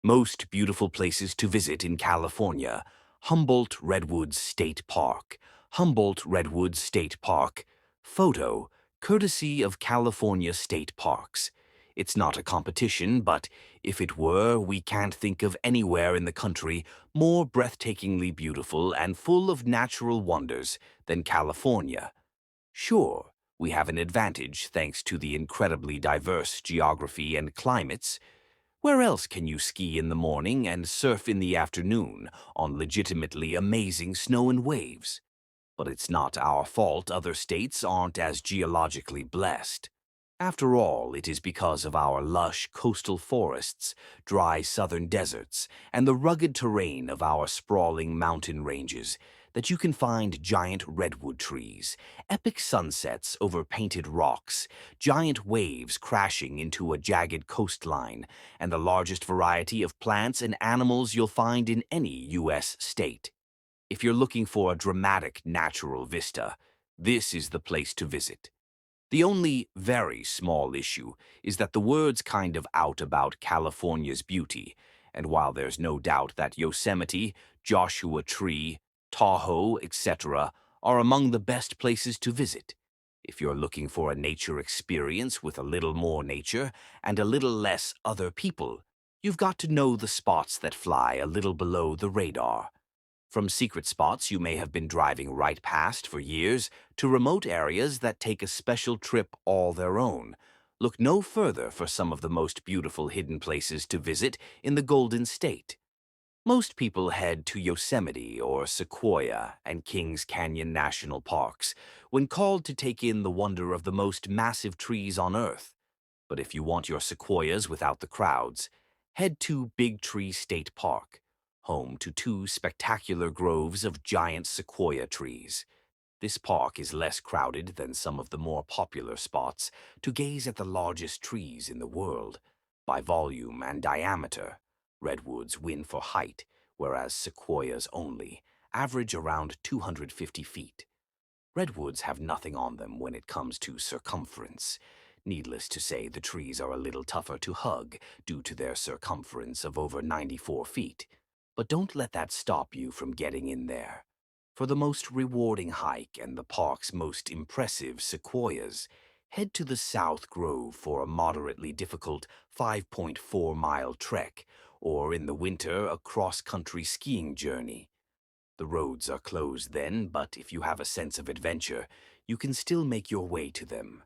Most beautiful places to visit in California. Humboldt Redwoods State Park. Humboldt Redwoods State Park. Photo, courtesy of California State Parks. It's not a competition, but if it were, we can't think of anywhere in the country more breathtakingly beautiful and full of natural wonders than California. Sure, we have an advantage thanks to the incredibly diverse geography and climates. Where else can you ski in the morning and surf in the afternoon on legitimately amazing snow and waves? But it's not our fault other states aren't as geologically blessed. After all, it is because of our lush coastal forests, dry southern deserts, and the rugged terrain of our sprawling mountain ranges that you can find giant redwood trees, epic sunsets over painted rocks, giant waves crashing into a jagged coastline, and the largest variety of plants and animals you'll find in any U.S. state. If you're looking for a dramatic natural vista, this is the place to visit. The only very small issue is that the word's kind of out about California's beauty, and while there's no doubt that Yosemite, Joshua Tree, Tahoe, etc. are among the best places to visit, if you're looking for a nature experience with a little more nature and a little less other people, you've got to know the spots that fly a little below the radar. From secret spots you may have been driving right past for years to remote areas that take a special trip all their own, look no further for some of the most beautiful hidden places to visit in the Golden State. Most people head to Yosemite or Sequoia and Kings Canyon National Parks when called to take in the wonder of the most massive trees on Earth. But if you want your sequoias without the crowds, head to Big Tree State Park, home to two spectacular groves of giant sequoia trees. This park is less crowded than some of the more popular spots to gaze at the largest trees in the world. By volume and diameter, redwoods win for height, whereas sequoias only average around 250 feet. Redwoods have nothing on them when it comes to circumference. Needless to say, the trees are a little tougher to hug due to their circumference of over 94 feet. But don't let that stop you from getting in there. For the most rewarding hike and the park's most impressive sequoias, head to the South Grove for a moderately difficult 5.4-mile trek, or in the winter, a cross-country skiing journey. The roads are closed then, but if you have a sense of adventure, you can still make your way to them.